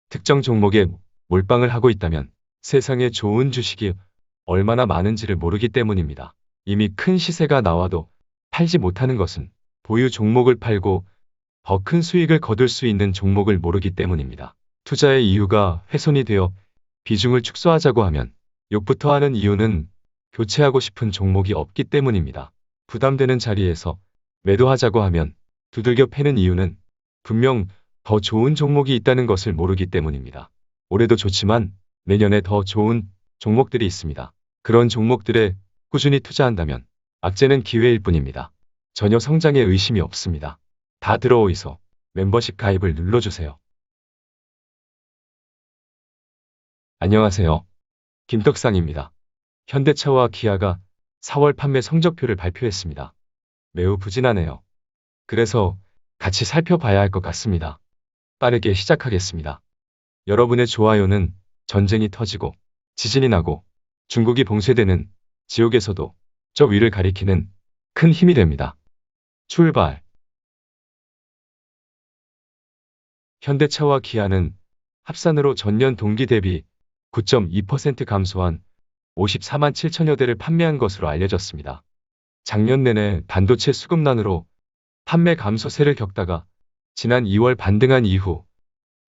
특정 종목에 몰빵을 하고 있다면 세상에 좋은 주식이 얼마나 많은지를 모르기 때문입니다. 이미 큰 시세가 나와도 팔지 못하는 것은 보유 종목을 팔고 더 큰 수익을 거둘 수 있는 종목을 모르기 때문입니다. 투자의 이유가 훼손이 되어 비중을 축소하자고 하면 욕부터 하는 이유는 교체하고 싶은 종목이 없기 때문입니다. 부담되는 자리에서 매도하자고 하면 두들겨 패는 이유는 분명 더 좋은 종목이 있다는 것을 모르기 때문입니다. 올해도 좋지만 내년에 더 좋은 종목들이 있습니다. 그런 종목들에 꾸준히 투자한다면 악재는 기회일 뿐입니다. 전혀 성장에 의심이 없습니다. 다 들어오이소. 멤버십 가입을 눌러주세요. 안녕하세요. 김떡상입니다. 현대차와 기아가 4월 판매 성적표를 발표했습니다. 매우 부진하네요. 그래서 같이 살펴봐야 할 것 같습니다. 빠르게 시작하겠습니다. 여러분의 좋아요는 전쟁이 터지고 지진이 나고 중국이 봉쇄되는 지옥에서도 저 위를 가리키는 큰 힘이 됩니다. 출발! 현대차와 기아는 합산으로 전년 동기 대비 9.2% 감소한 54만 7천여 대를 판매한 것으로 알려졌습니다. 작년 내내 반도체 수급난으로 판매 감소세를 겪다가 지난 2월 반등한 이후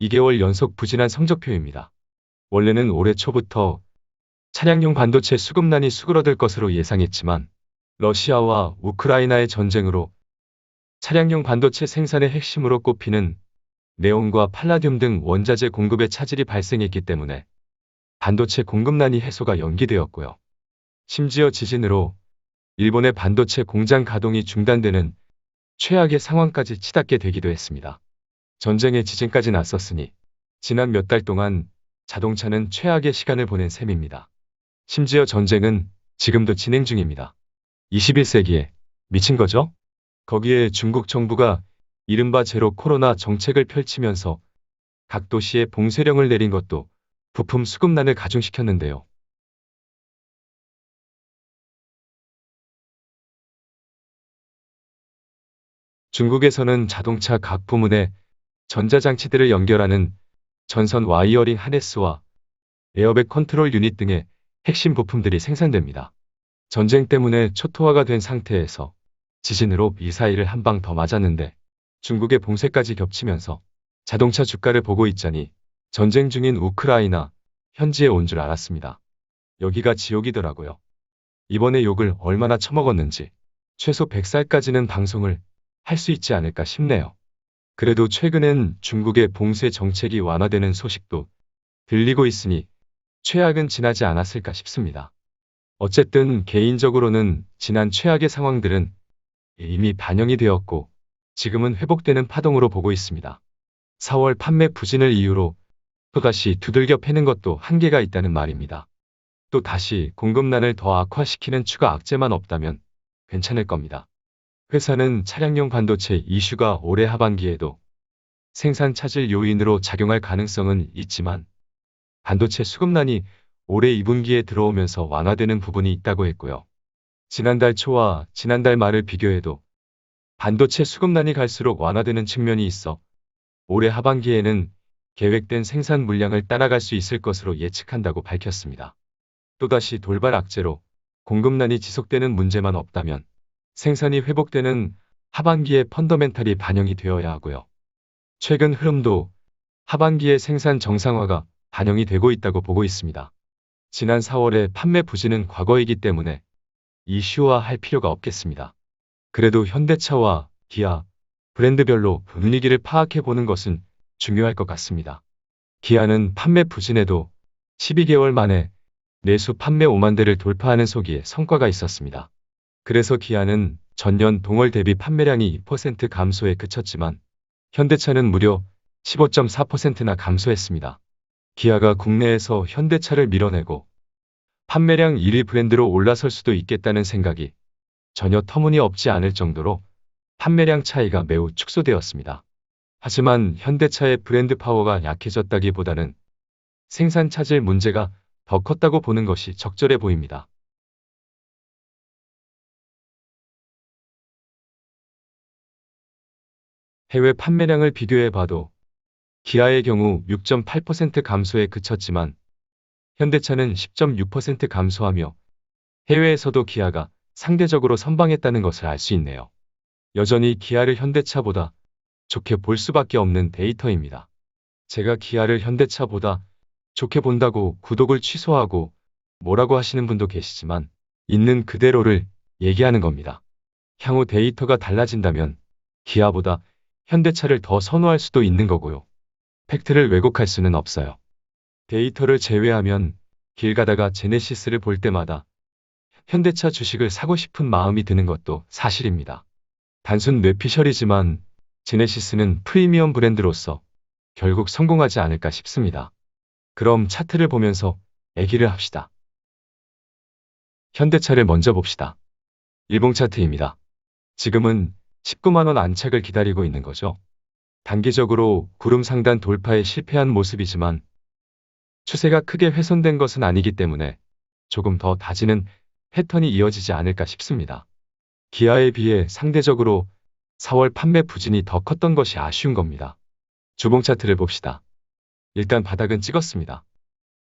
2개월 연속 부진한 성적표입니다. 원래는 올해 초부터 차량용 반도체 수급난이 수그러들 것으로 예상했지만 러시아와 우크라이나의 전쟁으로 차량용 반도체 생산의 핵심으로 꼽히는 네온과 팔라듐 등 원자재 공급에 차질이 발생했기 때문에 반도체 공급난이 해소가 연기되었고요. 심지어 지진으로 일본의 반도체 공장 가동이 중단되는 최악의 상황까지 치닫게 되기도 했습니다. 전쟁의 지진까지 났었으니 지난 몇 달 동안 자동차는 최악의 시간을 보낸 셈입니다. 심지어 전쟁은 지금도 진행 중입니다. 21세기에 미친 거죠? 거기에 중국 정부가 이른바 제로 코로나 정책을 펼치면서 각 도시에 봉쇄령을 내린 것도 부품 수급난을 가중시켰는데요. 중국에서는 자동차 각 부문에 전자장치들을 연결하는 전선 와이어링 하네스와 에어백 컨트롤 유닛 등의 핵심 부품들이 생산됩니다. 전쟁 때문에 초토화가 된 상태에서 지진으로 미사일을 한 방 더 맞았는데 중국의 봉쇄까지 겹치면서 자동차 주가를 보고 있자니 전쟁 중인 우크라이나 현지에 온 줄 알았습니다. 여기가 지옥이더라고요. 이번에 욕을 얼마나 처먹었는지 최소 100살까지는 방송을 할 수 있지 않을까 싶네요. 그래도 최근엔 중국의 봉쇄 정책이 완화되는 소식도 들리고 있으니 최악은 지나지 않았을까 싶습니다. 어쨌든 개인적으로는 지난 최악의 상황들은 이미 반영이 되었고 지금은 회복되는 파동으로 보고 있습니다. 4월 판매 부진을 이유로 또다시 두들겨 패는 것도 한계가 있다는 말입니다. 또 다시 공급난을 더 악화시키는 추가 악재만 없다면 괜찮을 겁니다. 회사는 차량용 반도체 이슈가 올해 하반기에도 생산 차질 요인으로 작용할 가능성은 있지만 반도체 수급난이 올해 2분기에 들어오면서 완화되는 부분이 있다고 했고요. 지난달 초와 지난달 말을 비교해도 반도체 수급난이 갈수록 완화되는 측면이 있어 올해 하반기에는 계획된 생산 물량을 따라갈 수 있을 것으로 예측한다고 밝혔습니다. 또다시 돌발 악재로 공급난이 지속되는 문제만 없다면 생산이 회복되는 하반기에 펀더멘탈이 반영이 되어야 하고요. 최근 흐름도 하반기에 생산 정상화가 반영이 되고 있다고 보고 있습니다. 지난 4월에 판매 부진은 과거이기 때문에 이슈화할 필요가 없겠습니다. 그래도 현대차와 기아, 브랜드별로 분위기를 파악해 보는 것은 중요할 것 같습니다. 기아는 판매 부진에도 12개월 만에 내수 판매 5만 대를 돌파하는 소기에 성과가 있었습니다. 그래서 기아는 전년 동월 대비 판매량이 2% 감소에 그쳤지만 현대차는 무려 15.4%나 감소했습니다. 기아가 국내에서 현대차를 밀어내고 판매량 1위 브랜드로 올라설 수도 있겠다는 생각이 전혀 터무니없지 않을 정도로 판매량 차이가 매우 축소되었습니다. 하지만 현대차의 브랜드 파워가 약해졌다기보다는 생산 차질 문제가 더 컸다고 보는 것이 적절해 보입니다. 해외 판매량을 비교해 봐도 기아의 경우 6.8% 감소에 그쳤지만 현대차는 10.6% 감소하며 해외에서도 기아가 상대적으로 선방했다는 것을 알 수 있네요. 여전히 기아를 현대차보다 좋게 볼 수밖에 없는 데이터입니다. 제가 기아를 현대차보다 좋게 본다고 구독을 취소하고 뭐라고 하시는 분도 계시지만 있는 그대로를 얘기하는 겁니다. 향후 데이터가 달라진다면 기아보다 현대차를 더 선호할 수도 있는 거고요. 팩트를 왜곡할 수는 없어요. 데이터를 제외하면 길 가다가 제네시스를 볼 때마다 현대차 주식을 사고 싶은 마음이 드는 것도 사실입니다. 단순 뇌피셜이지만 제네시스는 프리미엄 브랜드로서 결국 성공하지 않을까 싶습니다. 그럼 차트를 보면서 얘기를 합시다. 현대차를 먼저 봅시다. 일봉 차트입니다. 지금은 19만 원 안착을 기다리고 있는 거죠. 단기적으로 구름 상단 돌파에 실패한 모습이지만 추세가 크게 훼손된 것은 아니기 때문에 조금 더 다지는 패턴이 이어지지 않을까 싶습니다. 기아에 비해 상대적으로 4월 판매 부진이 더 컸던 것이 아쉬운 겁니다. 주봉 차트를 봅시다. 일단 바닥은 찍었습니다.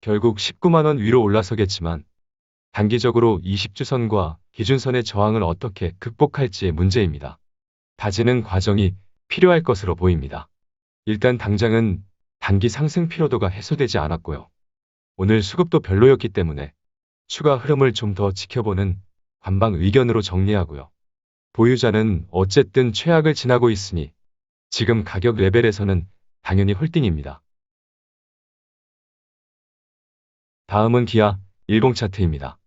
결국 19만 원 위로 올라서겠지만 단기적으로 20주선과 기준선의 저항을 어떻게 극복할지의 문제입니다. 다지는 과정이 필요할 것으로 보입니다. 일단 당장은 단기 상승 피로도가 해소되지 않았고요. 오늘 수급도 별로였기 때문에 추가 흐름을 좀 더 지켜보는 관방 의견으로 정리하고요. 보유자는 어쨌든 최악을 지나고 있으니 지금 가격 레벨에서는 당연히 홀딩입니다. 다음은 기아 일봉 차트입니다.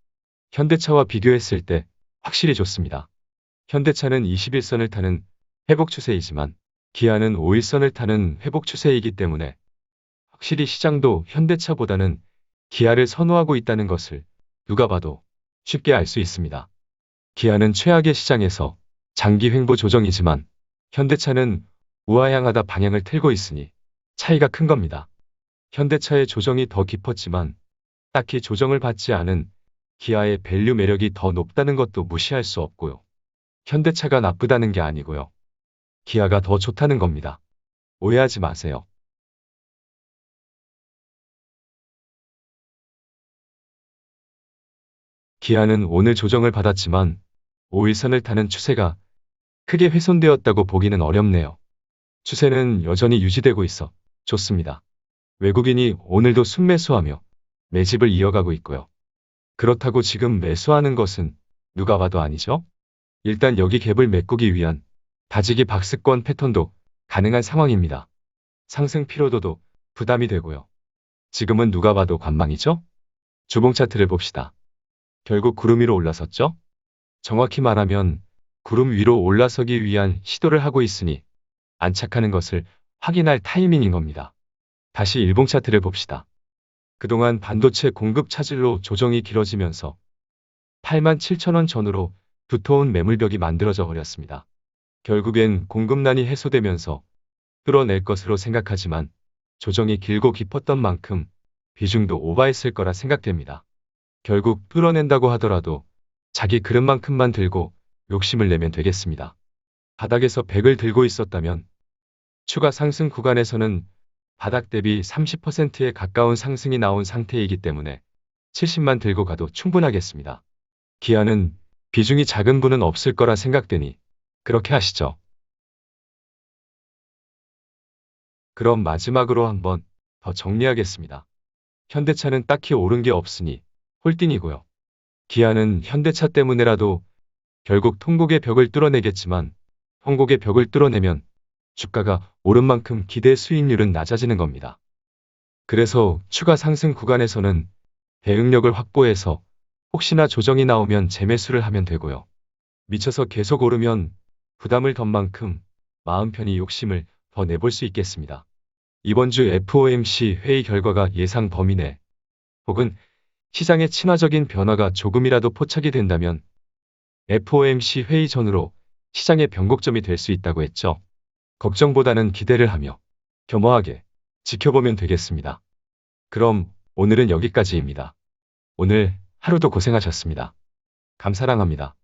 현대차와 비교했을 때 확실히 좋습니다. 현대차는 21선을 타는 회복 추세이지만 기아는 5일선을 타는 회복 추세이기 때문에 확실히 시장도 현대차보다는 기아를 선호하고 있다는 것을 누가 봐도 쉽게 알 수 있습니다. 기아는 최악의 시장에서 장기 횡보 조정이지만 현대차는 우하향하다 방향을 틀고 있으니 차이가 큰 겁니다. 현대차의 조정이 더 깊었지만 딱히 조정을 받지 않은 기아의 밸류 매력이 더 높다는 것도 무시할 수 없고요. 현대차가 나쁘다는 게 아니고요. 기아가 더 좋다는 겁니다. 오해하지 마세요. 기아는 오늘 조정을 받았지만 5일선을 타는 추세가 크게 훼손되었다고 보기는 어렵네요. 추세는 여전히 유지되고 있어 좋습니다. 외국인이 오늘도 순매수하며 매집을 이어가고 있고요. 그렇다고 지금 매수하는 것은 누가 봐도 아니죠? 일단 여기 갭을 메꾸기 위한 다지기 박스권 패턴도 가능한 상황입니다. 상승 피로도도 부담이 되고요. 지금은 누가 봐도 관망이죠? 주봉 차트를 봅시다. 결국 구름 위로 올라섰죠? 정확히 말하면 구름 위로 올라서기 위한 시도를 하고 있으니 안착하는 것을 확인할 타이밍인 겁니다. 다시 일봉 차트를 봅시다. 그동안 반도체 공급 차질로 조정이 길어지면서 87,000원 전후로 두터운 매물벽이 만들어져 버렸습니다. 결국엔 공급난이 해소되면서 뚫어낼 것으로 생각하지만 조정이 길고 깊었던 만큼 비중도 오버했을 거라 생각됩니다. 결국 뚫어낸다고 하더라도 자기 그릇만큼만 들고 욕심을 내면 되겠습니다. 바닥에서 100을 들고 있었다면 추가 상승 구간에서는 바닥 대비 30%에 가까운 상승이 나온 상태이기 때문에 70만 들고 가도 충분하겠습니다. 기아는 비중이 작은 분은 없을 거라 생각되니 그렇게 하시죠. 그럼 마지막으로 한번 더 정리하겠습니다. 현대차는 딱히 오른 게 없으니 홀딩이고요. 기아는 현대차 때문에라도 결국 통곡의 벽을 뚫어내겠지만 통곡의 벽을 뚫어내면 주가가 오른 만큼 기대 수익률은 낮아지는 겁니다. 그래서 추가 상승 구간에서는 대응력을 확보해서 혹시나 조정이 나오면 재매수를 하면 되고요. 미쳐서 계속 오르면 부담을 던 만큼 마음 편히 욕심을 더 내볼 수 있겠습니다. 이번 주 FOMC 회의 결과가 예상 범위 내 혹은 시장의 친화적인 변화가 조금이라도 포착이 된다면 FOMC 회의 전후로 시장의 변곡점이 될 수 있다고 했죠. 걱정보다는 기대를 하며 겸허하게 지켜보면 되겠습니다. 그럼 오늘은 여기까지입니다. 오늘 하루도 고생하셨습니다. 감사랑합니다.